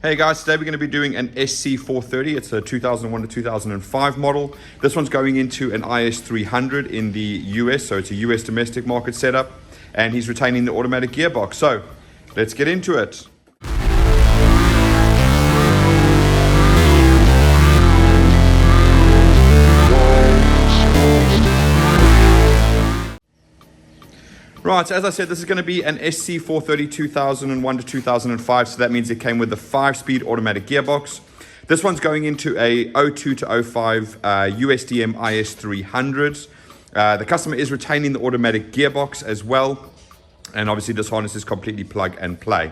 Hey guys, today we're going to be doing an SC430. It's a 2001 to 2005 model. This one's going into an IS300 in the US, so it's a US domestic market setup, and he's retaining the automatic gearbox. So let's get into it. Right, so as I said, this is going to be an SC430 2001 to 2005, so that means it came with the 5-speed automatic gearbox. This one's going into a 02 to 05 USDM IS300. The customer is retaining the automatic gearbox as well, and obviously this harness is completely plug and play.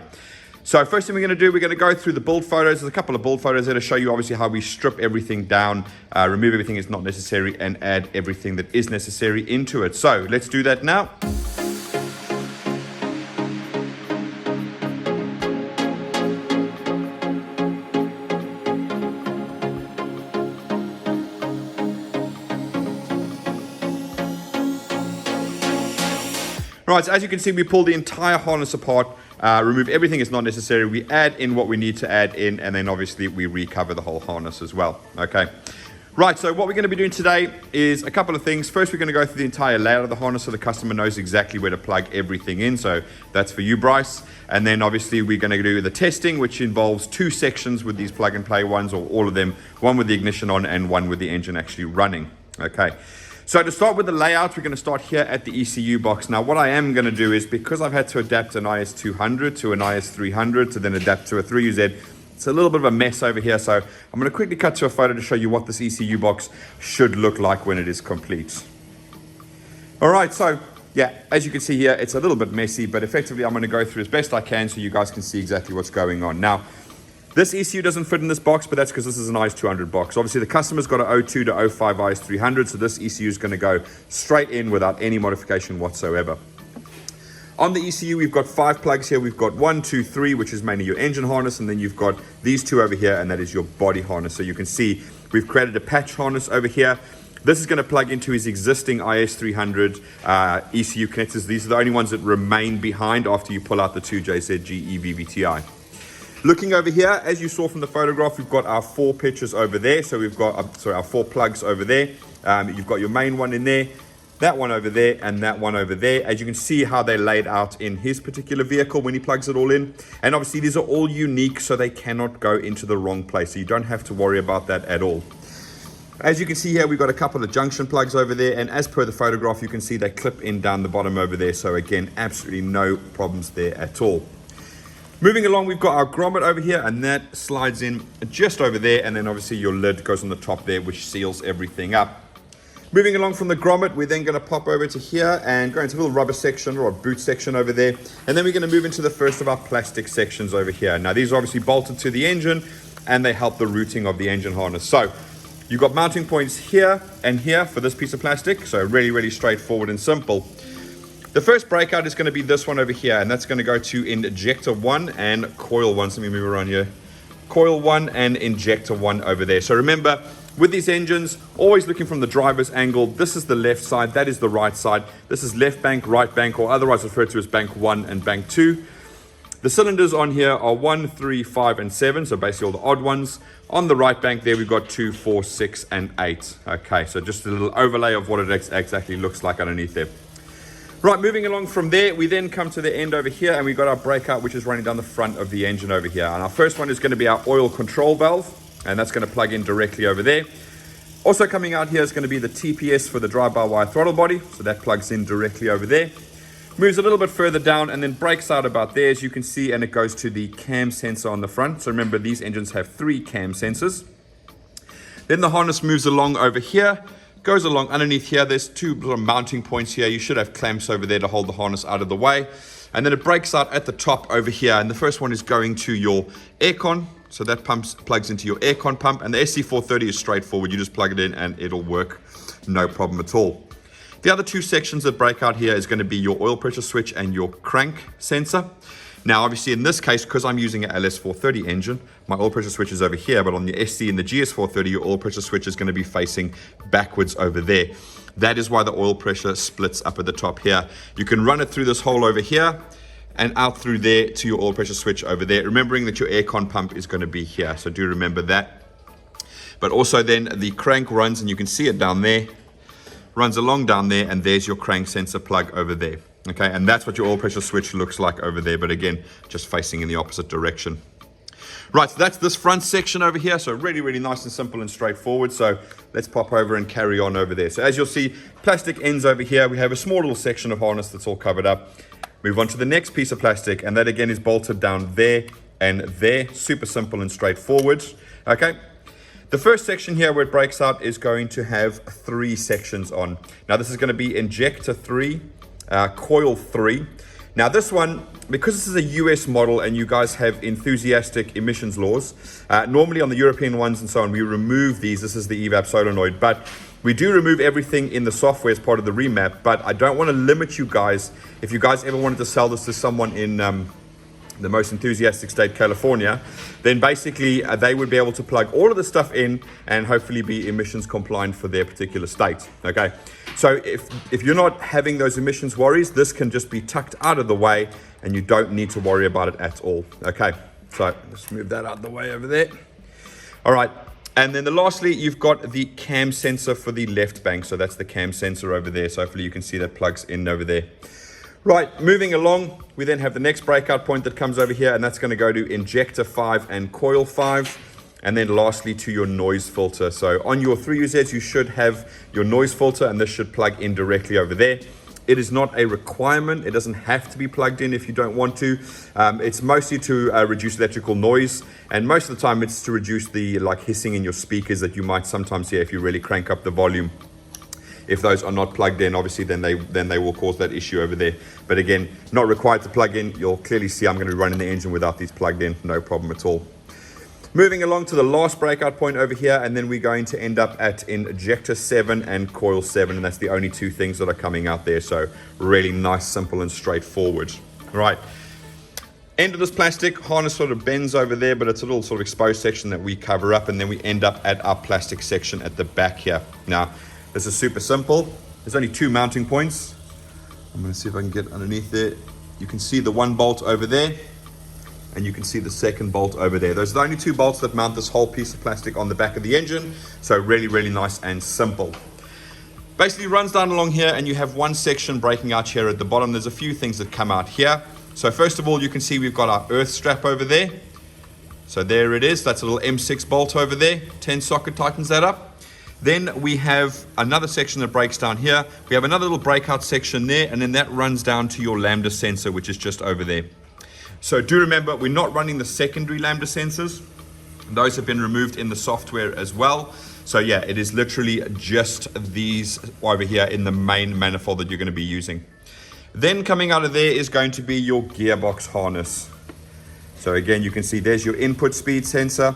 So first thing we're going to do, we're going to go through the build photos. There's a couple of build photos there to show you obviously how we strip everything down, remove everything that's not necessary, and add everything that is necessary into it. So let's do that now. Right, so as you can see, we pull the entire harness apart, remove everything that's not necessary, we add in what we need to add in, and then obviously we recover the whole harness as well. Okay. Right, so what we're going to be doing today is a couple of things. First, we're going to go through the entire layout of the harness so the customer knows exactly where to plug everything in. So that's for you, Bryce. And then obviously we're going to do the testing, which involves 2 sections with these plug and play ones, or all of them, one with the ignition on and one with the engine actually running. Okay. So to start with the layout, we're going to start here at the ECU box. Now what I am going to do is, because I've had to adapt an IS200 to an IS300 to then adapt to a 3UZ, it's a little bit of a mess over here. So I'm going to quickly cut to a photo to show you what this ECU box should look like when it is complete. All right, so yeah, as you can see here, it's a little bit messy, but effectively I'm going to go through as best I can so you guys can see exactly what's going on. Now, this ECU doesn't fit in this box, but that's because this is an IS200 box. Obviously, the customer's got an 02 to 05 IS300, so this ECU is going to go straight in without any modification whatsoever. On the ECU, we've got 5 plugs here. We've got 1, 2, 3, which is mainly your engine harness, and then you've got these 2 over here, and that is your body harness. So you can see we've created a patch harness over here. This is going to plug into his existing IS300 ECU connectors. These are the only ones that remain behind after you pull out the 2 JZG-FE VVT-i. Looking over here, as you saw from the photograph, we've got our 4 pitches over there. So we've got, our 4 plugs over there. You've got your main one in there, that one over there, and that one over there. As you can see how they're laid out in his particular vehicle when he plugs it all in. And obviously these are all unique, so they cannot go into the wrong place. So you don't have to worry about that at all. As you can see here, we've got a couple of junction plugs over there. And as per the photograph, you can see they clip in down the bottom over there. So again, absolutely no problems there at all. Moving along, we've got our grommet over here, and that slides in just over there, and then obviously your lid goes on the top there, which seals everything up. Moving along from the grommet, we're then going to pop over to here and go into a little rubber section or a boot section over there, and then we're going to move into the first of our plastic sections over here. Now these are obviously bolted to the engine, and they help the routing of the engine harness. So you've got mounting points here and here for this piece of plastic, so really, really straightforward and simple. The first breakout is going to be this one over here, and that's going to go to injector 1 and coil 1. So let me move around here. Coil 1 and injector 1 over there. So remember, with these engines, always looking from the driver's angle. This is the left side, that is the right side. This is left bank, right bank, or otherwise referred to as bank 1 and bank 2. The cylinders on here are 1, 3, 5, and 7, so basically all the odd ones. On the right bank there, we've got 2, 4, 6, and 8. Okay, so just a little overlay of what it exactly looks like underneath there. Right, moving along from there, we then come to the end over here, and we've got our breakout, which is running down the front of the engine over here. And our first one is going to be our oil control valve, and that's going to plug in directly over there. Also coming out here is going to be the TPS for the drive-by-wire throttle body, so that plugs in directly over there. Moves a little bit further down and then breaks out about there, as you can see, and it goes to the cam sensor on the front. So remember, these engines have 3 cam sensors. Then the harness moves along over here. Goes along underneath here. There's 2 little mounting points here. You should have clamps over there to hold the harness out of the way. And then it breaks out at the top over here. And the first one is going to your aircon. So that plugs into your aircon pump. And the SC430 is straightforward. You just plug it in and it'll work. No problem at all. The other 2 sections that break out here is going to be your oil pressure switch and your crank sensor. Now, obviously, in this case, because I'm using an LS430 engine, my oil pressure switch is over here, but on the SC and the GS430, your oil pressure switch is going to be facing backwards over there. That is why the oil pressure splits up at the top here. You can run it through this hole over here, and out through there to your oil pressure switch over there, remembering that your aircon pump is going to be here, so do remember that. But also then the crank runs, and you can see it down there, runs along down there, and there's your crank sensor plug over there. Okay, and that's what your oil pressure switch looks like over there, but again, just facing in the opposite direction. Right, so that's this front section over here. So really, really nice and simple and straightforward. So let's pop over and carry on over there. So as you'll see, plastic ends over here. We have a small little section of harness that's all covered up. Move on to the next piece of plastic, and that again is bolted down there and there. Super simple and straightforward. Okay. The first section here where it breaks out is going to have 3 sections on. Now this is going to be injector 3, coil 3. Now this one, because this is a US model and you guys have enthusiastic emissions laws, normally on the European ones and so on, we remove these. This is the evap solenoid, but we do remove everything in the software as part of the remap. But I don't want to limit you guys. If you guys ever wanted to sell this to someone in the most enthusiastic state, California, then basically they would be able to plug all of the stuff in and hopefully be emissions compliant for their particular state. Okay, so if you're not having those emissions worries, this can just be tucked out of the way and you don't need to worry about it at all. Okay, so let's move that out of the way over there. All right, and then lastly, you've got the cam sensor for the left bank. So that's the cam sensor over there. So hopefully you can see that plugs in over there. Right, moving along, we then have the next breakout point that comes over here, and that's going to go to injector 5 and coil 5, and then lastly to your noise filter. So on your 3UZs, you should have your noise filter, and this should plug in directly over there. It is not a requirement. It doesn't have to be plugged in if you don't want to. It's mostly to reduce electrical noise, and most of the time it's to reduce the hissing in your speakers that you might sometimes hear if you really crank up the volume. If those are not plugged in, obviously then they will cause that issue over there. But again, not required to plug in. You'll clearly see I'm going to be running the engine without these plugged in, no problem at all. Moving along to the last breakout point over here, and then we're going to end up at injector 7 and coil 7, and that's the only 2 things that are coming out there. So really nice, simple and straightforward. Right, end of this plastic harness sort of bends over there, but it's a little sort of exposed section that we cover up, and then we end up at our plastic section at the back here. Now this is super simple. There's only 2 mounting points. I'm going to see if I can get underneath there. You can see the 1 bolt over there, and you can see the 2nd bolt over there. Those are the only 2 bolts that mount this whole piece of plastic on the back of the engine. So really, really nice and simple. Basically runs down along here, and you have 1 section breaking out here at the bottom. There's a few things that come out here. So first of all, you can see we've got our earth strap over there. So there it is. That's a little M6 bolt over there. 10 socket tightens that up. Then we have another section that breaks down here. We have another little breakout section there, and then that runs down to your Lambda sensor, which is just over there. So do remember, we're not running the secondary Lambda sensors. Those have been removed in the software as well. So yeah, it is literally just these over here in the main manifold that you're going to be using. Then coming out of there is going to be your gearbox harness. So again, you can see there's your input speed sensor.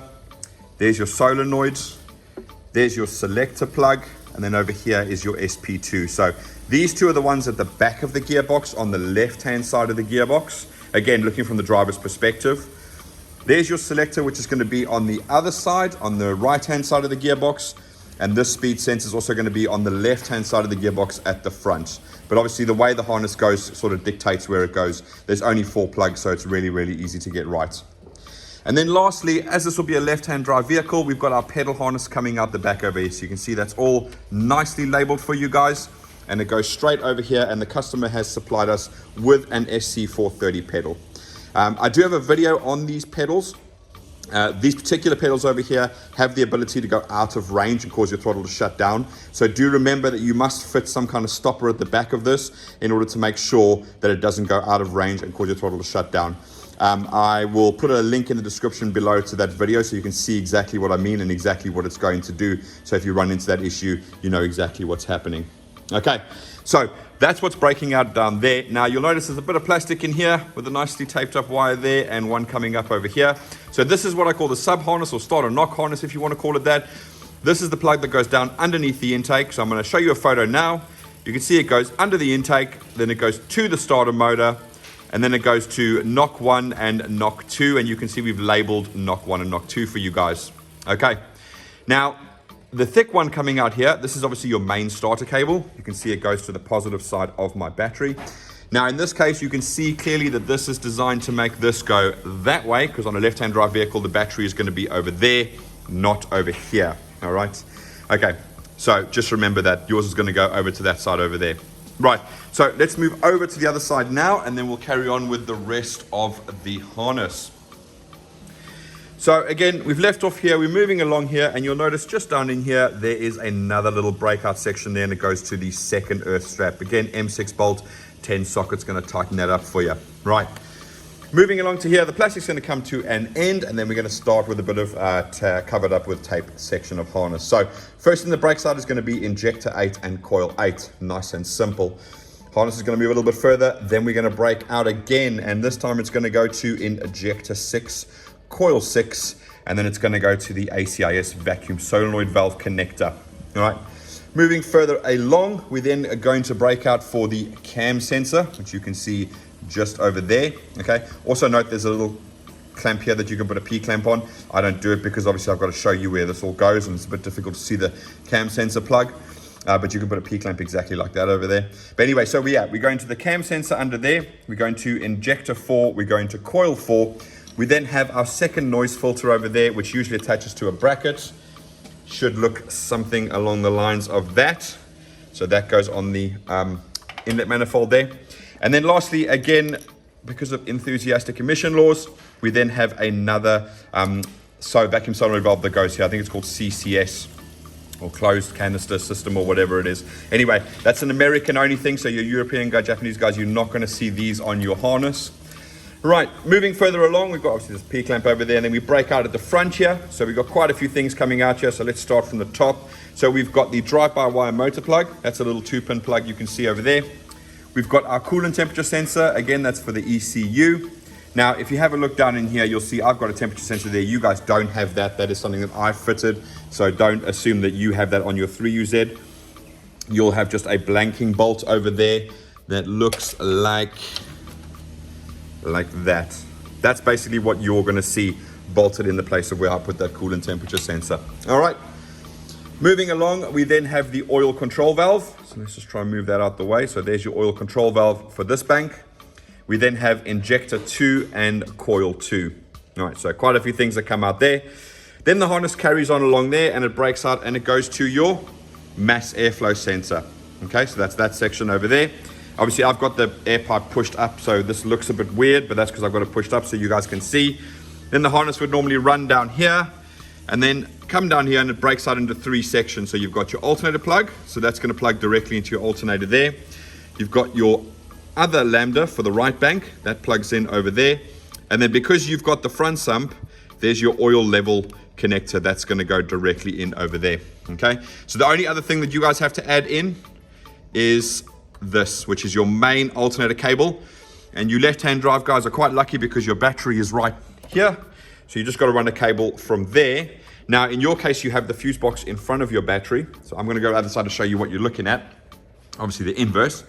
There's your solenoids. There's your selector plug, and then over here is your SP2. So these 2 are the ones at the back of the gearbox on the left-hand side of the gearbox. Again, looking from the driver's perspective. There's your selector, which is going to be on the other side, on the right-hand side of the gearbox. And this speed sensor is also going to be on the left-hand side of the gearbox at the front. But obviously the way the harness goes sort of dictates where it goes. There's only 4 plugs, so it's really, really easy to get right. And then lastly, as this will be a left-hand drive vehicle, we've got our pedal harness coming out the back over here. So you can see that's all nicely labeled for you guys. And it goes straight over here, and the customer has supplied us with an SC430 pedal. I do have a video on these pedals. These particular pedals over here have the ability to go out of range and cause your throttle to shut down. So do remember that you must fit some kind of stopper at the back of this in order to make sure that it doesn't go out of range and cause your throttle to shut down. I will put a link in the description below to that video so you can see exactly what I mean and exactly what it's going to do. So if you run into that issue, you know exactly what's happening. Okay, so that's what's breaking out down there. Now you'll notice there's a bit of plastic in here with a nicely taped up wire there and one coming up over here. So this is what I call the sub harness or start or knock harness, if you want to call it that. This is the plug that goes down underneath the intake. So I'm going to show you a photo now. You can see it goes under the intake, then it goes to the starter motor, and then it goes to knock 1 and knock 2, and you can see we've labeled knock 1 and knock 2 for you guys. Okay, now the thick one coming out here, this is obviously your main starter cable. You can see it goes to the positive side of my battery. Now in this case, you can see clearly that this is designed to make this go that way, because on a left-hand drive vehicle, the battery is going to be over there, not over here. All right. Okay. So just remember that yours is going to go over to that side over there. Right. So let's move over to the other side now, and then we'll carry on with the rest of the harness. So again, we've left off here, we're moving along here, and you'll notice just down in here, there is another little breakout section there, and it goes to the second earth strap. Again, M6 bolt, 10 sockets, going to tighten that up for you. Right. Moving along to here, the plastic's going to come to an end, and then we're going to start with a bit of covered up with tape section of harness. So first in the brake side is going to be injector 8 and coil 8. Nice and simple. Harness is going to move a little bit further, then we're going to break out again, and this time it's going to go to injector 6, coil 6, and then it's going to go to the ACIS vacuum solenoid valve connector. All right. Moving further along, we then are going to break out for the cam sensor, which you can see just over there. Okay. Also note there's a little clamp here that you can put a P-clamp on. I don't do it because obviously I've got to show you where this all goes, and it's a bit difficult to see the cam sensor plug. But you can put a P-clamp exactly like that over there. But anyway, so we're going to the cam sensor under there. We're going to injector 4. We're going to coil 4. We then have our second noise filter over there, which usually attaches to a bracket. Should look something along the lines of that. So that goes on the inlet manifold there. And then lastly, again, because of enthusiastic emission laws, we then have another vacuum solenoid valve that goes here. I think it's called CCS, or closed canister system, or whatever it is. Anyway, that's an American only thing. So your European guys, Japanese guys, you're not going to see these on your harness. Right, moving further along, we've got obviously this P-clamp over there, and then we break out at the front here. So we've got quite a few things coming out here. So let's start from the top. So we've got the drive-by-wire motor plug. That's a little 2-pin plug you can see over there. We've got our coolant temperature sensor. Again, that's for the ECU. Now, if you have a look down in here, you'll see I've got a temperature sensor there. You guys don't have that. That is something that I've fitted. So don't assume that you have that on your 3UZ. You'll have just a blanking bolt over there that looks like that. That's basically what you're going to see bolted in the place of where I put that coolant temperature sensor. All right. Moving along, we then have the oil control valve. So let's just try and move that out the way. So there's your oil control valve for this bank. We then have injector 2 and coil 2. All right, so quite a few things that come out there. Then the harness carries on along there, and it breaks out and it goes to your mass airflow sensor. Okay, so that's that section over there. Obviously, I've got the air pipe pushed up, so this looks a bit weird, but that's because I've got it pushed up so you guys can see. Then the harness would normally run down here and then come down here, and it breaks out into 3 sections. So you've got your alternator plug, so that's going to plug directly into your alternator there. You've got your other Lambda for the right bank, that plugs in over there. And then because you've got the front sump, there's your oil level connector that's going to go directly in over there. Okay, so the only other thing that you guys have to add in is this, which is your main alternator cable. And you left-hand drive guys are quite lucky because your battery is right here, so you just got to run a cable from there. Now in your case, you have the fuse box in front of your battery, so I'm going to go to the other side to show you what you're looking at, obviously the inverse.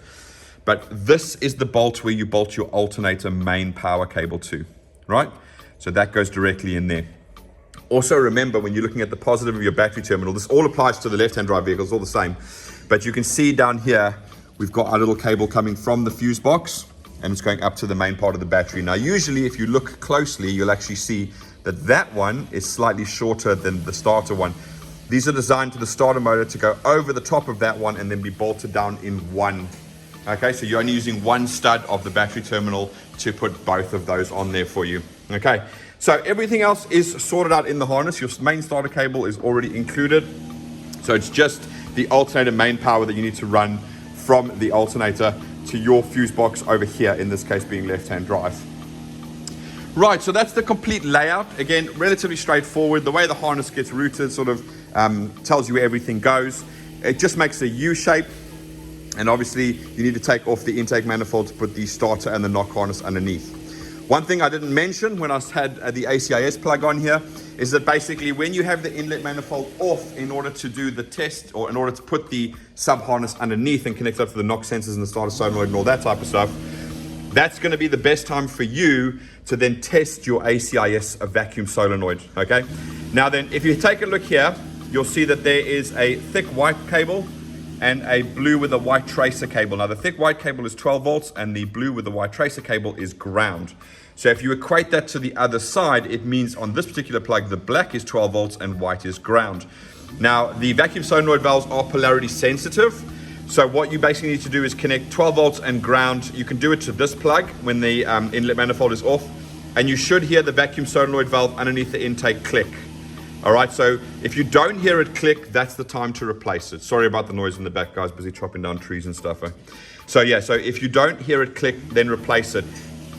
But this is the bolt where you bolt your alternator main power cable to, right? So that goes directly in there. Also remember, when you're looking at the positive of your battery terminal, this all applies to the left-hand drive vehicles, all the same. But you can see down here, we've got our little cable coming from the fuse box, and it's going up to the main part of the battery. Now, usually if you look closely, you'll actually see that that one is slightly shorter than the starter one. These are designed for the starter motor to go over the top of that one and then be bolted down in one. Okay, so you're only using one stud of the battery terminal to put both of those on there for you. Okay, so everything else is sorted out in the harness. Your main starter cable is already included. So it's just the alternator main power that you need to run from the alternator to your fuse box over here, in this case being left-hand drive. Right, so that's the complete layout. Again, relatively straightforward. The way the harness gets routed sort of tells you where everything goes. It just makes a U shape. And obviously, you need to take off the intake manifold to put the starter and the knock harness underneath. One thing I didn't mention when I had the ACIS plug on here is that basically when you have the inlet manifold off in order to do the test, or in order to put the sub harness underneath and connect up to the knock sensors and the starter solenoid and all that type of stuff, that's going to be the best time for you to then test your ACIS vacuum solenoid. Okay. Now then, if you take a look here, you'll see that there is a thick white cable and a blue with a white tracer cable. Now the thick white cable is 12 volts and the blue with the white tracer cable is ground. So if you equate that to the other side, it means on this particular plug, the black is 12 volts and white is ground. Now the vacuum solenoid valves are polarity sensitive. So what you basically need to do is connect 12 volts and ground. You can do it to this plug when the inlet manifold is off, and you should hear the vacuum solenoid valve underneath the intake click. All right, so if you don't hear it click, that's the time to replace it. Sorry about the noise in the back, guys, busy chopping down trees and stuff. So yeah, so if you don't hear it click, then replace it.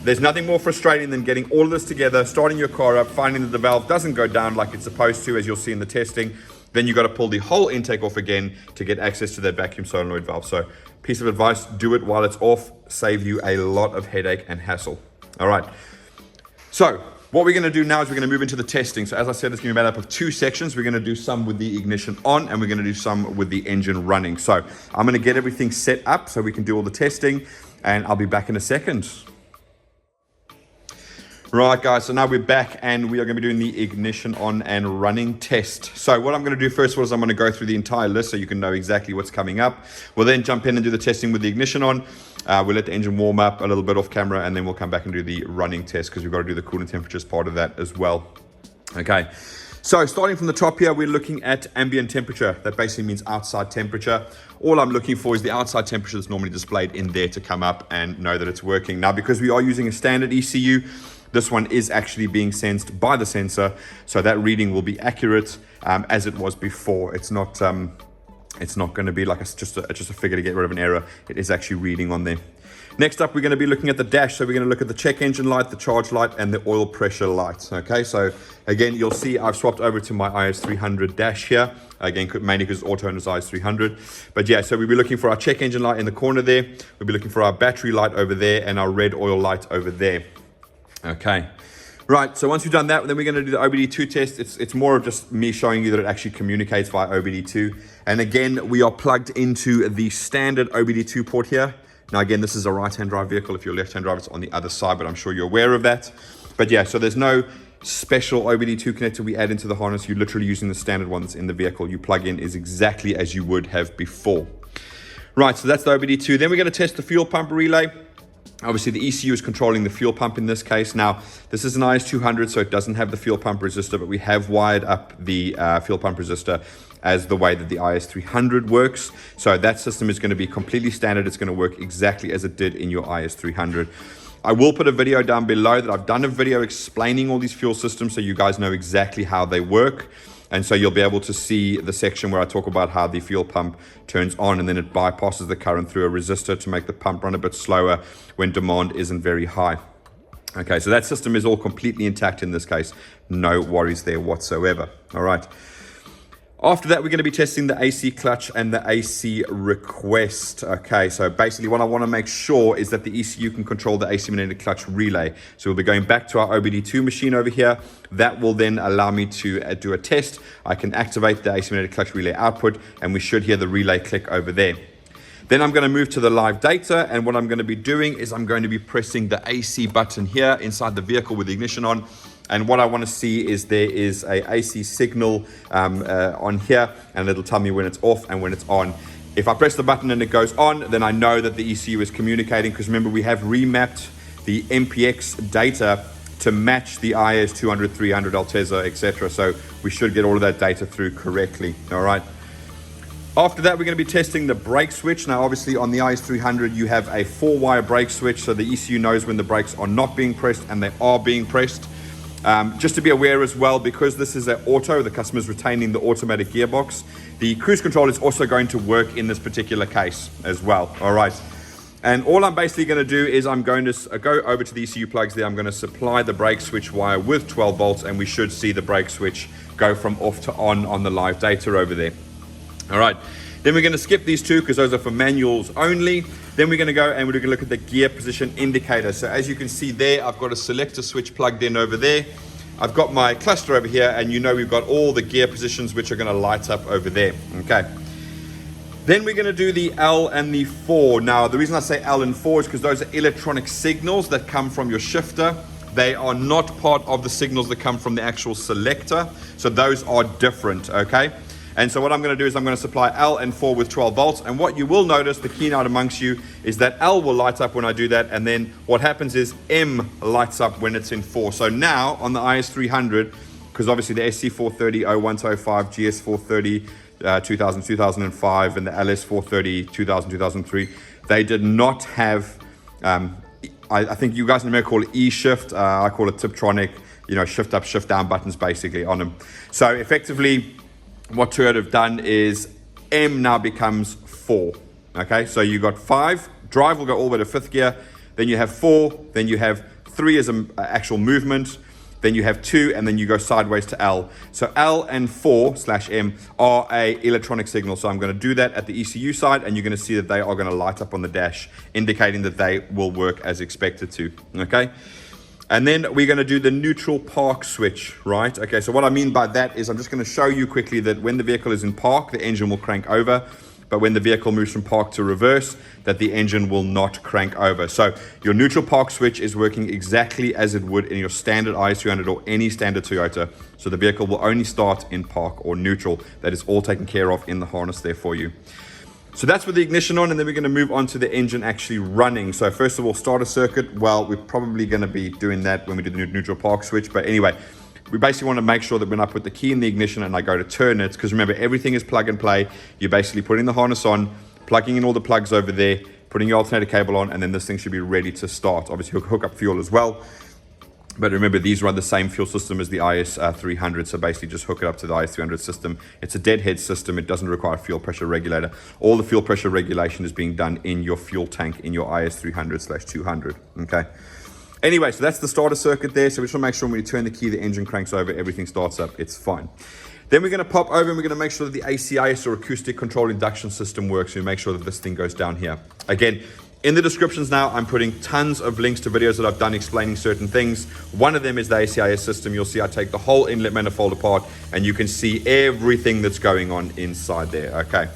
There's nothing more frustrating than getting all of this together, starting your car up, finding that the valve doesn't go down like it's supposed to, as you'll see in the testing. Then you've got to pull the whole intake off again to get access to that vacuum solenoid valve. So piece of advice, do it while it's off, save you a lot of headache and hassle. All right, so what we're going to do now is we're going to move into the testing. So as I said, it's going to be made up of two sections. We're going to do some with the ignition on, and we're going to do some with the engine running. So I'm going to get everything set up so we can do all the testing, and I'll be back in a second. Right, guys, so now we're back and we are going to be doing the ignition on and running test. So what I'm going to do first of all is I'm going to go through the entire list so you can know exactly what's coming up. We'll then jump in and do the testing with the ignition on. We'll let the engine warm up a little bit off camera, and then we'll come back and do the running test because we've got to do the coolant temperature as part of that as well. Okay, so starting from the top here, we're looking at ambient temperature. That basically means outside temperature. All I'm looking for is the outside temperature that's normally displayed in there to come up and know that it's working. Now, because we are using a standard ECU, this one is actually being sensed by the sensor, so that reading will be accurate as it was before. It's not going to be like just a figure to get rid of an error. It is actually reading on there. Next up, we're going to be looking at the dash. So we're going to look at the check engine light, the charge light, and the oil pressure light. Okay, so again, you'll see I've swapped over to my IS300 dash here. Again, mainly because it's auto and it's IS300. But yeah, so we'll be looking for our check engine light in the corner there. We'll be looking for our battery light over there and our red oil light over there. Okay, right, so once we've done that, then we're going to do the OBD2 test. It's more of just me showing you that it actually communicates via OBD2. And again, we are plugged into the standard OBD2 port here. Now again, this is a right-hand drive vehicle. If you're a left-hand drive, it's on the other side, but I'm sure you're aware of that. But yeah, so there's no special OBD2 connector we add into the harness. You're literally using the standard one that's in the vehicle. You plug in is exactly as you would have before. Right, so that's the OBD2. Then we're going to test the fuel pump relay. Obviously, the ECU is controlling the fuel pump in this case. Now, this is an IS200, so it doesn't have the fuel pump resistor, but we have wired up the fuel pump resistor as the way that the IS300 works. So that system is going to be completely standard. It's going to work exactly as it did in your IS300. I will put a video down below that I've done a video explaining all these fuel systems so you guys know exactly how they work. And so you'll be able to see the section where I talk about how the fuel pump turns on and then it bypasses the current through a resistor to make the pump run a bit slower when demand isn't very high. Okay, so that system is all completely intact in this case. No worries there whatsoever. All right. After that, we're going to be testing the AC clutch and the AC request. Okay, so basically what I want to make sure is that the ECU can control the AC magnetic clutch relay. So we'll be going back to our OBD2 machine over here. That will then allow me to do a test. I can activate the AC magnetic clutch relay output, and we should hear the relay click over there. Then I'm going to move to the live data, and what I'm going to be doing is I'm going to be pressing the AC button here inside the vehicle with the ignition on. And what I want to see is there is a AC signal on here, and it'll tell me when it's off and when it's on. If I press the button and it goes on, then I know that the ECU is communicating, because remember, we have remapped the MPX data to match the IS200, 300, Altezza, etc. So we should get all of that data through correctly. All right. After that, we're going to be testing the brake switch. Now, obviously, on the IS300, you have a 4-wire brake switch, so the ECU knows when the brakes are not being pressed and they are being pressed. Just to be aware as well, because this is an auto, the customer is retaining the automatic gearbox. The cruise control is also going to work in this particular case as well. All right. And all I'm basically going to do is I'm going to go over to the ECU plugs there. I'm going to supply the brake switch wire with 12 volts, and we should see the brake switch go from off to on the live data over there. All right. Then we're going to skip these two because those are for manuals only. Then we're going to go and we're going to look at the gear position indicator. So as you can see there, I've got a selector switch plugged in over there. I've got my cluster over here, and you know we've got all the gear positions which are going to light up over there. Okay. Then we're going to do the L and the 4. Now, the reason I say L and 4 is because those are electronic signals that come from your shifter. They are not part of the signals that come from the actual selector. So those are different, okay? And so what I'm going to do is I'm going to supply L and 4 with 12 volts. And what you will notice, the keen out amongst you, is that L will light up when I do that. And then what happens is M lights up when it's in 4. So now on the IS300, because obviously the SC430 01-05, GS430 2005, and the LS430 2003, they did not have, I think you guys in America call it E-shift. I call it Tiptronic, shift up, shift down buttons basically on them. So effectively, what Toyota have done is M now becomes 4. Okay, so you got 5, drive will go all the way to 5th gear, then you have 4, then you have 3 as an actual movement, then you have 2, and then you go sideways to L. So L and 4/M are a electronic signal. So I'm going to do that at the ECU side, and you're going to see that they are going to light up on the dash, indicating that they will work as expected to. Okay. And then we're going to do the neutral park switch, right? Okay, so what I mean by that is I'm just going to show you quickly that when the vehicle is in park, the engine will crank over. But when the vehicle moves from park to reverse, that the engine will not crank over. So your neutral park switch is working exactly as it would in your standard IS300 or any standard Toyota. So the vehicle will only start in park or neutral. That is all taken care of in the harness there for you. So that's with the ignition on, and then we're going to move on to the engine actually running. So first of all, start a circuit. Well, we're probably going to be doing that when we do the neutral park switch. But anyway, we basically want to make sure that when I put the key in the ignition and I go to turn it, because remember, everything is plug and play. You're basically putting the harness on, plugging in all the plugs over there, putting your alternator cable on, and then this thing should be ready to start. Obviously, hook up fuel as well. But remember, these run the same fuel system as the IS300, so basically just hook it up to the IS300 system. It's a deadhead system. It doesn't require a fuel pressure regulator. All the fuel pressure regulation is being done in your fuel tank in your IS300/200, okay? Anyway, so that's the starter circuit there. So we just want to make sure when you turn the key, the engine cranks over, everything starts up, it's fine. Then we're going to pop over and we're going to make sure that the ACIS or acoustic control induction system works. We make sure that this thing goes down here. Again, in the descriptions now, I'm putting tons of links to videos that I've done explaining certain things. One of them is the ACIS system. You'll see I take the whole inlet manifold apart and you can see everything that's going on inside there, okay?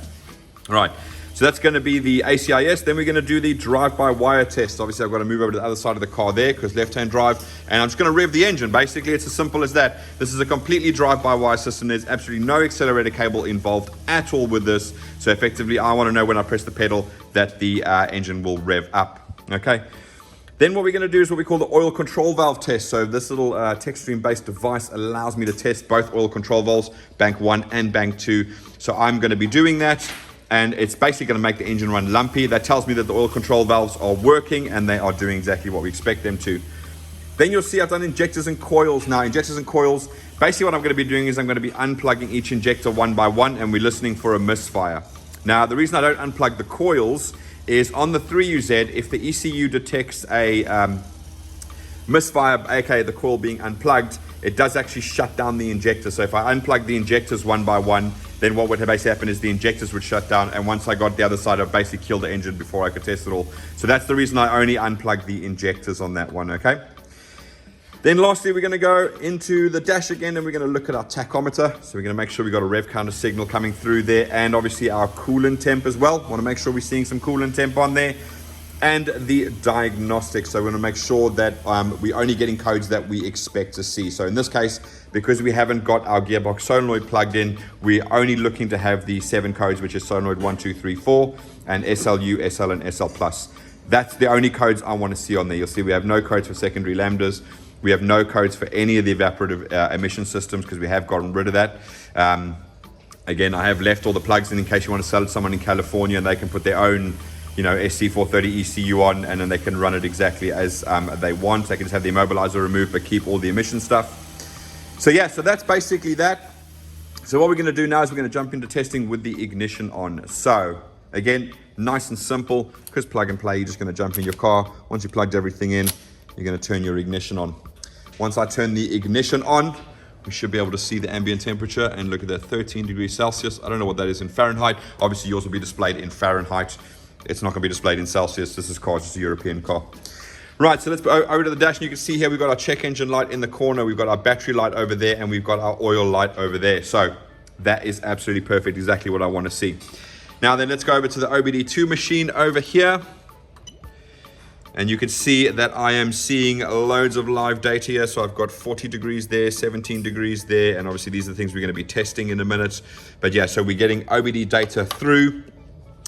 All right, so that's going to be the ACIS. Then we're going to do the drive-by-wire test. Obviously, I've got to move over to the other side of the car there because left-hand drive, and I'm just going to rev the engine. Basically, it's as simple as that. This is a completely drive-by-wire system. There's absolutely no accelerator cable involved at all with this. So effectively, I want to know when I press the pedal that the engine will rev up, okay? Then what we're going to do is what we call the oil control valve test. So this little TechStream-based device allows me to test both oil control valves, bank 1 and bank 2. So I'm going to be doing that. And it's basically going to make the engine run lumpy. That tells me that the oil control valves are working and they are doing exactly what we expect them to. Then you'll see I've done injectors and coils. Now, injectors and coils, basically what I'm going to be doing is I'm going to be unplugging each injector one by one, and we're listening for a misfire. Now, the reason I don't unplug the coils is on the 3UZ, if the ECU detects a misfire, aka the coil being unplugged, it does actually shut down the injector. So if I unplug the injectors one by one, then what would basically happen is the injectors would shut down, and once I got the other side, I'd basically kill the engine before I could test it all. So that's the reason I only unplug the injectors on that one, okay? Then lastly, we're going to go into the dash again, and we're going to look at our tachometer. So we're going to make sure we got a rev counter signal coming through there, and obviously our coolant temp as well. Want to make sure we're seeing some coolant temp on there. And the diagnostics. So we're going to make sure that we're only getting codes that we expect to see. So in this case, because we haven't got our gearbox solenoid plugged in, we're only looking to have the 7 codes, which is solenoid 1, 2, 3, 4, and SLU, SL, and SL+. That's the only codes I want to see on there. You'll see we have no codes for secondary lambdas. We have no codes for any of the evaporative emission systems because we have gotten rid of that. Again, I have left all the plugs in case you want to sell it to someone in California and they can put their own SC430 ECU on, and then they can run it exactly as they want. They can just have the immobilizer removed but keep all the emission stuff. So yeah, so that's basically that. So what we're going to do now is we're going to jump into testing with the ignition on. So again, nice and simple, because plug and play. You're just going to jump in your car. Once you plugged everything in, you're going to turn your ignition on. Once I turn the ignition on, we should be able to see the ambient temperature, and look at that, 13 degrees Celsius. I don't know what that is in Fahrenheit. Obviously yours will be displayed in Fahrenheit. It's not going to be displayed in Celsius. This car is just a European car. Right, so let's go over to the dash, and you can see here we've got our check engine light in the corner, we've got our battery light over there, and we've got our oil light over there. So that is absolutely perfect, exactly what I want to see. Now then, let's go over to the OBD2 machine over here. And you can see that I am seeing loads of live data here. So I've got 40 degrees there, 17 degrees there. And obviously these are the things we're going to be testing in a minute. But yeah, so we're getting OBD data through.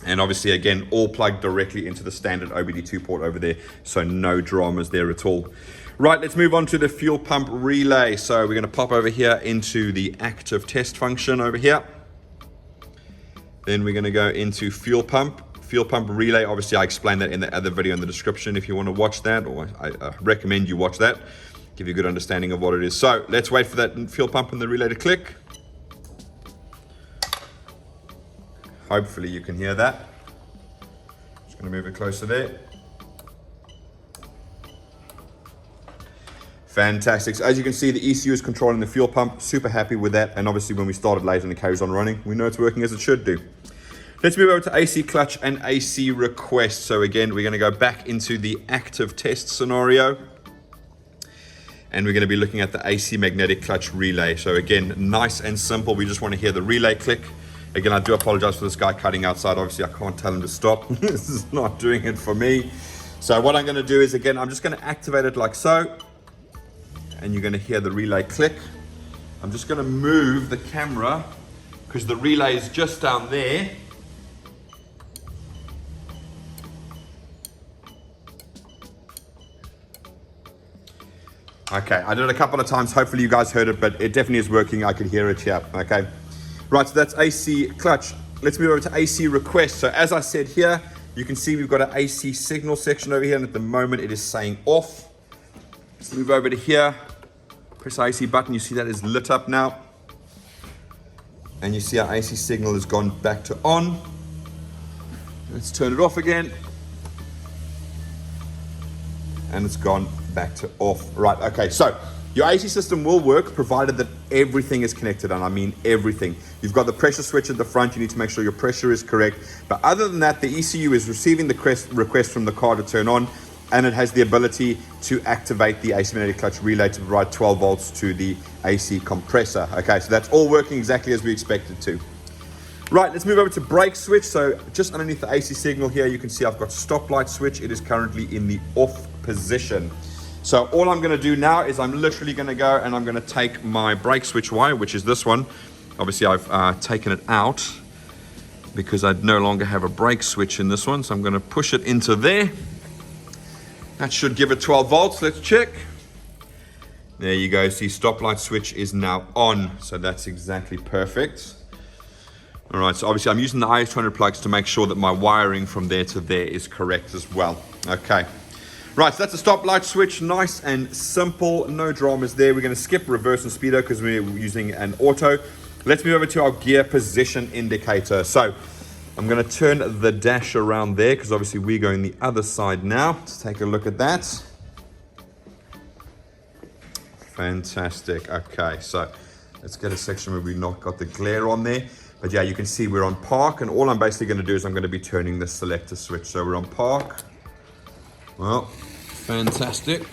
And obviously, again, all plugged directly into the standard OBD2 port over there. So no dramas there at all. Right, let's move on to the fuel pump relay. So we're going to pop over here into the active test function over here. Then we're going to go into fuel pump relay. Obviously, I explained that in the other video in the description if you want to watch that, or I recommend you watch that. Give you a good understanding of what it is. So let's wait for that fuel pump and the relay to click. Hopefully you can hear that. Just going to move it closer there. Fantastic. So as you can see, the ECU is controlling the fuel pump. Super happy with that. And obviously when we started later and it carries on running, we know it's working as it should do. Let's move over to AC clutch and AC request. So again, we're going to go back into the active test scenario. And we're going to be looking at the AC magnetic clutch relay. So again, nice and simple. We just want to hear the relay click. Again, I do apologize for this guy cutting outside. Obviously, I can't tell him to stop. This is not doing it for me. So what I'm going to do is, again, I'm just going to activate it like so. And you're going to hear the relay click. I'm just going to move the camera because the relay is just down there. Okay, I did it a couple of times. Hopefully you guys heard it, but it definitely is working. I could hear it here. Okay. Right, so that's AC clutch. Let's move over to AC request. So as I said here, you can see we've got an AC signal section over here, and at the moment it is saying off. Let's move over to here. Press the AC button. You see that is lit up now. And you see our AC signal has gone back to on. Let's turn it off again. And it's gone back to off. Right, okay, so your AC system will work provided that everything is connected, and I mean everything. You've got the pressure switch at the front. You need to make sure your pressure is correct. But other than that, the ECU is receiving the request from the car to turn on, and it has the ability to activate the AC magnetic clutch relay to provide 12 volts to the AC compressor. Okay, so that's all working exactly as we expected to. Right, let's move over to brake switch. So just underneath the AC signal here, you can see I've got stoplight switch. It is currently in the off position. So all I'm going to do now is I'm literally going to go and I'm going to take my brake switch wire, which is this one. Obviously, I've taken it out because I no longer have a brake switch in this one. So I'm going to push it into there. That should give it 12 volts. Let's check. There you go. See, stoplight switch is now on. So that's exactly perfect. All right, so obviously I'm using the IS300 plugs to make sure that my wiring from there to there is correct as well. Okay. Right, so that's a stoplight switch, nice and simple, no dramas there. We're going to skip reverse and speedo because we're using an auto. Let's move over to our gear position indicator. So I'm going to turn the dash around there because obviously we're going the other side now. Let's take a look at that. Fantastic. Okay, so let's get a section where we've not got the glare on there. But yeah, you can see we're on park, and all I'm basically going to do is I'm going to be turning the selector switch. So we're on park. Well, fantastic.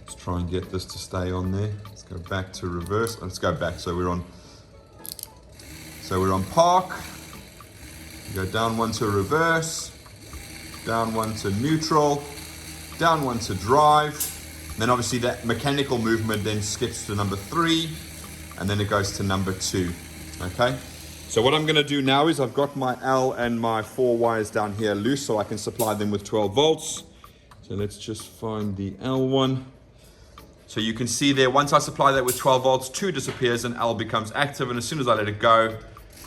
Let's try and get this to stay on there. Let's go back to reverse. Let's go back. So we're on park. Go down one to reverse, down one to neutral, down one to drive. And then obviously that mechanical movement then skips to number 3, and then it goes to number 2. Okay. So what I'm going to do now is I've got my L and my 4 wires down here loose so I can supply them with 12 volts. So let's just find the L one. So you can see there, once I supply that with 12 volts, 2 disappears and L becomes active. And as soon as I let it go,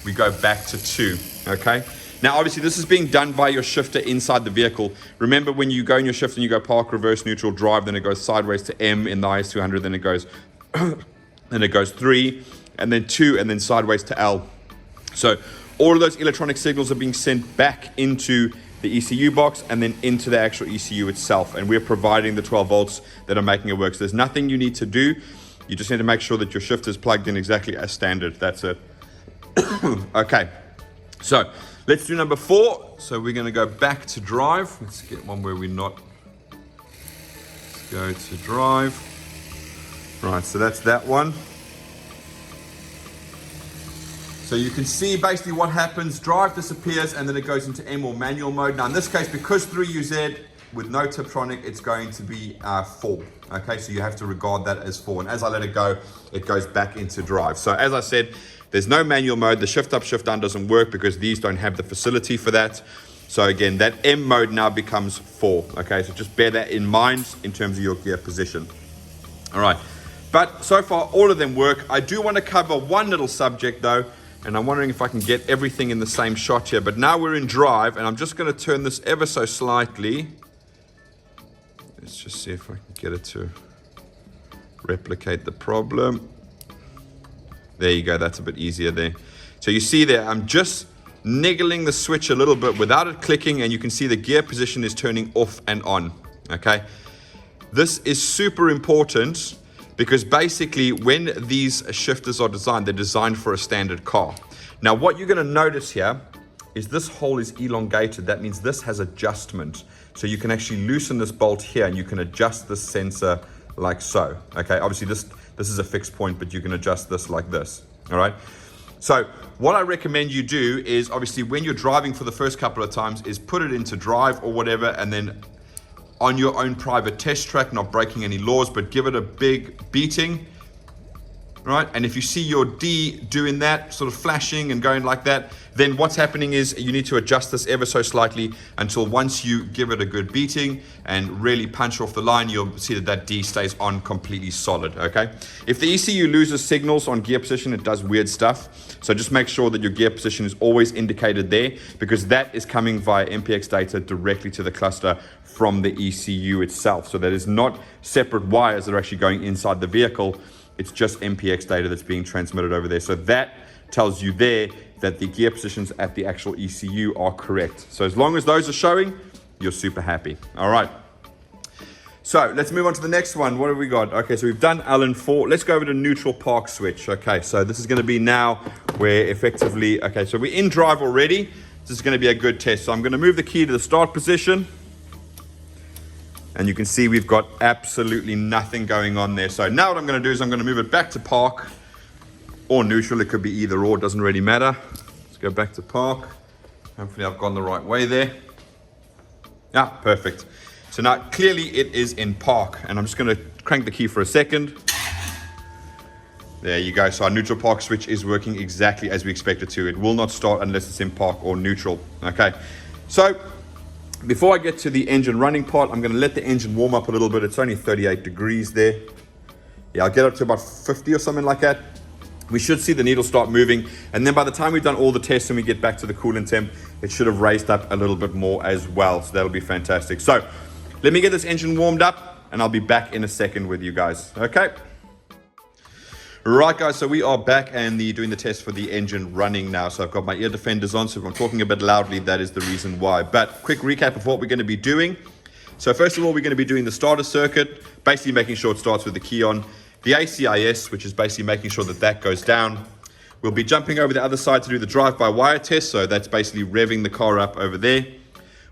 we go back to 2, okay? Now, obviously, this is being done by your shifter inside the vehicle. Remember, when you go in your shift and you go park, reverse, neutral, drive, then it goes sideways to M in the IS300, then it goes, then it goes 3, and then 2, and then sideways to L. So all of those electronic signals are being sent back into the ECU box and then into the actual ECU itself. And we're providing the 12 volts that are making it work. So there's nothing you need to do. You just need to make sure that your shifter is plugged in exactly as standard. That's it. Okay. So let's do number 4. So we're going to go back to drive. Let's get one where we're not. Let's go to drive. Right. So that's that one. So you can see basically what happens, drive disappears, and then it goes into M or manual mode. Now in this case, because 3UZ with no Tiptronic, it's going to be 4. Okay, so you have to regard that as 4. And as I let it go, it goes back into drive. So as I said, there's no manual mode. The shift up, shift down doesn't work because these don't have the facility for that. So again, that M mode now becomes 4. Okay, so just bear that in mind in terms of your gear position. All right, but so far all of them work. I do want to cover one little subject though, and I'm wondering if I can get everything in the same shot here. But now we're in drive, and I'm just going to turn this ever so slightly. Let's just see if I can get it to replicate the problem. There you go, that's a bit easier there. So you see there, I'm just niggling the switch a little bit without it clicking, and you can see the gear position is turning off and on. Okay, this is super important because basically when these shifters are designed, they're designed for a standard car. Now what you're going to notice here is this hole is elongated. That means this has adjustment, so you can actually loosen this bolt here and you can adjust the sensor like so. Okay, obviously this is a fixed point, but you can adjust this like this. All right, so what I recommend you do is, obviously when you're driving for the first couple of times, is put it into drive or whatever, and then on your own private test track, not breaking any laws, but give it a big beating, right? And if you see your D doing that, sort of flashing and going like that, then what's happening is you need to adjust this ever so slightly until once you give it a good beating and really punch off the line, you'll see that that D stays on completely solid, okay? If the ECU loses signals on gear position, it does weird stuff. So just make sure that your gear position is always indicated there, because that is coming via MPX data directly to the cluster from the ECU itself. So that is not separate wires that are actually going inside the vehicle. It's just MPX data that's being transmitted over there. So that tells you there that the gear positions at the actual ECU are correct. So as long as those are showing, you're super happy. All right. So let's move on to the next one. What have we got? Okay, so we've done Allen 4. Let's go over to neutral park switch. Okay, so this is going to be now where effectively, okay, so we're in drive already. This is going to be a good test. So I'm going to move the key to the start position. And you can see we've got absolutely nothing going on there. So now what I'm going to do is I'm going to move it back to park or neutral. It could be either or, doesn't really matter. Let's go back to park. Hopefully I've gone the right way there. Yeah, perfect. So now clearly it is in park, and I'm just going to crank the key for a second. There you go. So our neutral park switch is working exactly as we expect it to. It will not start unless it's in park or neutral. Okay. So before I get to the engine running part, I'm going to let the engine warm up a little bit. It's only 38 degrees there. Yeah, I'll get up to about 50 or something like that. We should see the needle start moving, and then by the time we've done all the tests and we get back to the coolant temp, it should have raised up a little bit more as well. So that'll be fantastic. So let me get this engine warmed up, and I'll be back in a second with you guys. Okay. Right, guys, so we are back and doing the test for the engine running now. So I've got my ear defenders on, so if I'm talking a bit loudly, that is the reason why. But quick recap of what we're going to be doing. So first of all, we're going to be doing the starter circuit, basically making sure it starts with the key on. The ACIS, which is basically making sure that that goes down. We'll be jumping over the other side to do the drive-by-wire test, so that's basically revving the car up over there.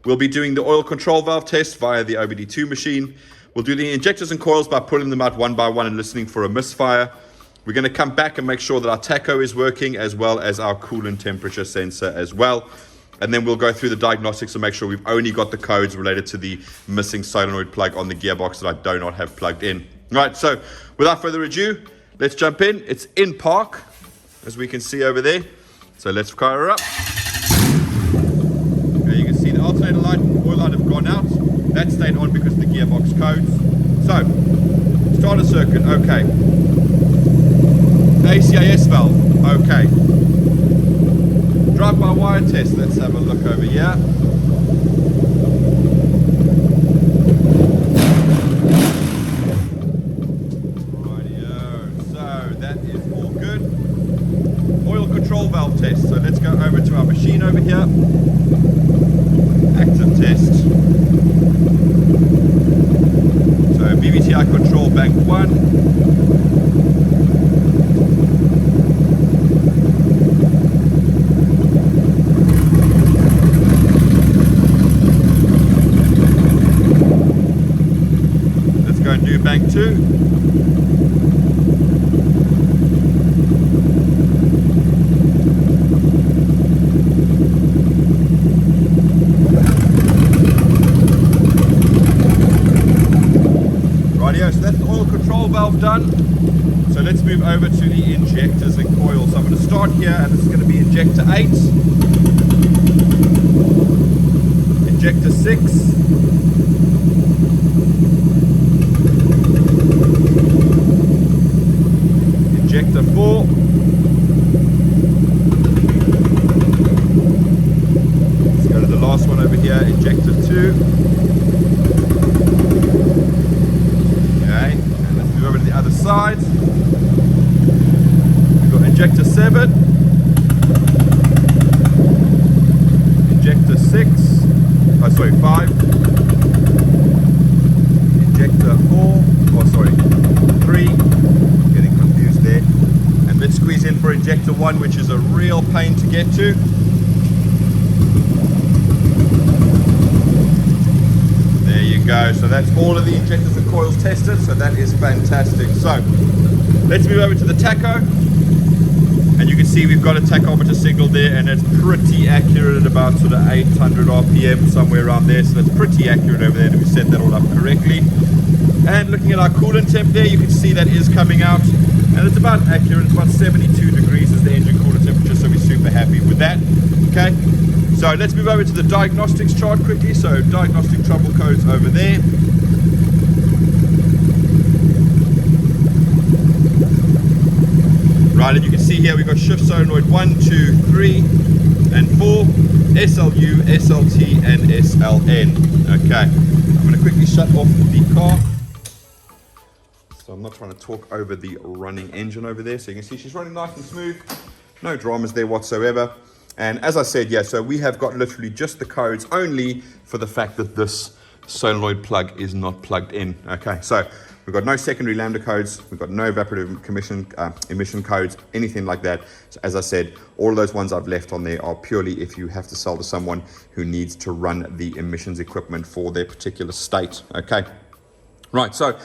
We'll be doing the oil control valve test via the OBD2 machine. We'll do the injectors and coils by pulling them out one by one and listening for a misfire. We're going to come back and make sure that our tacho is working, as well as our coolant temperature sensor as well. And then we'll go through the diagnostics and make sure we've only got the codes related to the missing solenoid plug on the gearbox that I do not have plugged in. Right, so without further ado, let's jump in. It's in park, as we can see over there. So let's fire her up. Okay, you can see the alternator light and oil light have gone out. That stayed on because of the gearbox codes. So, starter circuit, okay. ACIS valve, okay. Drive-by-wire test, let's have a look over here. Valve test. So let's go over to our machine over here. Active test. So VVT-i control bank 1. Let's go and do bank 2. Rightio, so that's the oil control valve done. So let's move over to the injectors and coils. So I'm going to start here, and this is going to be injector 8, injector 6, injector 4, let's go to the last one over here, injector 2. Okay, and let's move over to the other side. We've got injector 7, injector 6, oh sorry, 5, injector 4, oh sorry, 3, getting confused there. And let's squeeze in for injector 1, which is a real pain to get to. There you go, so that's all of the injectors and coils tested, so that is fantastic. So let's move over to the tacho, and you can see we've got a tachometer signal there, and it's pretty accurate at about sort of 800 RPM, somewhere around there, so that's pretty accurate over there, and we set that all up correctly. And looking at our coolant temp there, you can see that is coming out, and it's about accurate. It's about 72 degrees is the engine coolant temperature, so we're super happy with that. Okay, so let's move over to the diagnostics chart quickly. So diagnostic trouble codes over there. Right, and you can see here we've got shift solenoid 1, 2, 3, and 4, SLU, SLT, and SLN. Okay, I'm going to quickly shut off the car. So I'm not trying to talk over the running engine over there. So you can see she's running nice and smooth. No dramas there whatsoever. And as I said, yeah, so we have got literally just the codes only for the fact that this solenoid plug is not plugged in. Okay, so we've got no secondary Lambda codes, we've got no evaporative emission codes, anything like that. So as I said, all of those ones I've left on there are purely if you have to sell to someone who needs to run the emissions equipment for their particular state. Okay, right, so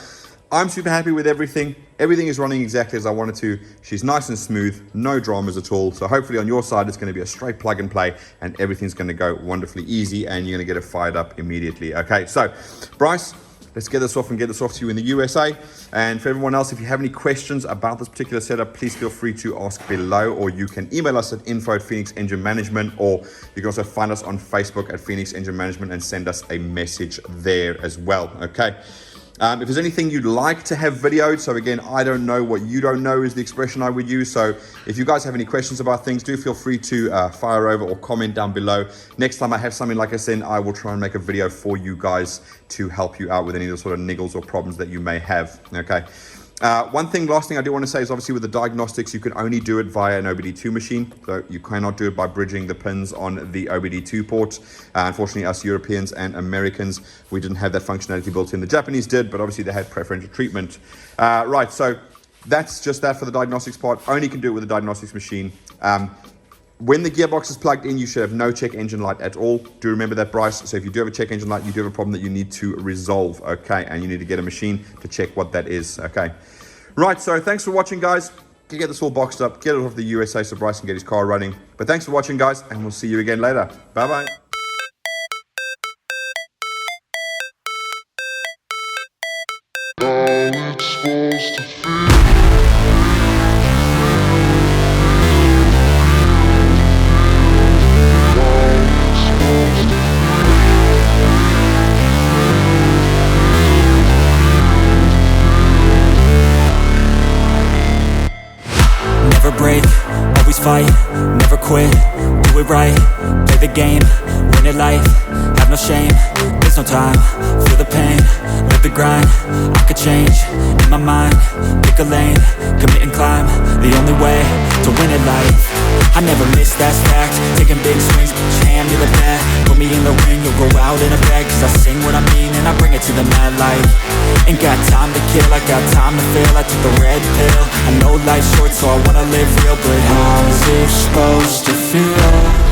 I'm super happy with everything. Everything is running exactly as I wanted to. She's nice and smooth, no dramas at all. So hopefully on your side, it's going to be a straight plug and play, and everything's going to go wonderfully easy, and you're going to get it fired up immediately. Okay, so Bryce, let's get this off and get this off to you in the USA. And for everyone else, if you have any questions about this particular setup, please feel free to ask below, or you can email us at info@Phoenix Engine Management, or you can also find us on Facebook at Phoenix Engine Management and send us a message there as well. Okay. If there's anything you'd like to have videoed, so again, I don't know what you don't know is the expression I would use. So if you guys have any questions about things, do feel free to fire over or comment down below. Next time I have something like I said, I will try and make a video for you guys to help you out with any of the sort of niggles or problems that you may have. Okay. Last thing I do want to say is obviously with the diagnostics, you can only do it via an OBD2 machine. So you cannot do it by bridging the pins on the OBD2 port. Unfortunately, us Europeans and Americans, we didn't have that functionality built in. The Japanese did, but obviously they had preferential treatment. Right, so that's just that for the diagnostics part. Only can do it with a diagnostics machine. When the gearbox is plugged in, you should have no check engine light at all. Do remember that, Bryce. So if you do have a check engine light, you do have a problem that you need to resolve, okay? And you need to get a machine to check what that is, okay? Right, so thanks for watching, guys. Get this all boxed up, get it off the USA so Bryce can get his car running. But thanks for watching, guys, and we'll see you again later. Bye-bye. Fight, never quit, do it right, play the game, win it life, have no shame, there's no time, feel the pain, live the grind, I could change, in my mind, pick a lane, commit and climb, the only way to win it life, I never miss, that's fact, taking big swings, put your hand to the bat, put me in the ring, you'll go out in a bag, cause I sing what I mean and I bring it to the mad light, ain't got time to kill, I got time to feel, I took the red pill, I know life's short so I wanna live real, but how's it supposed to feel?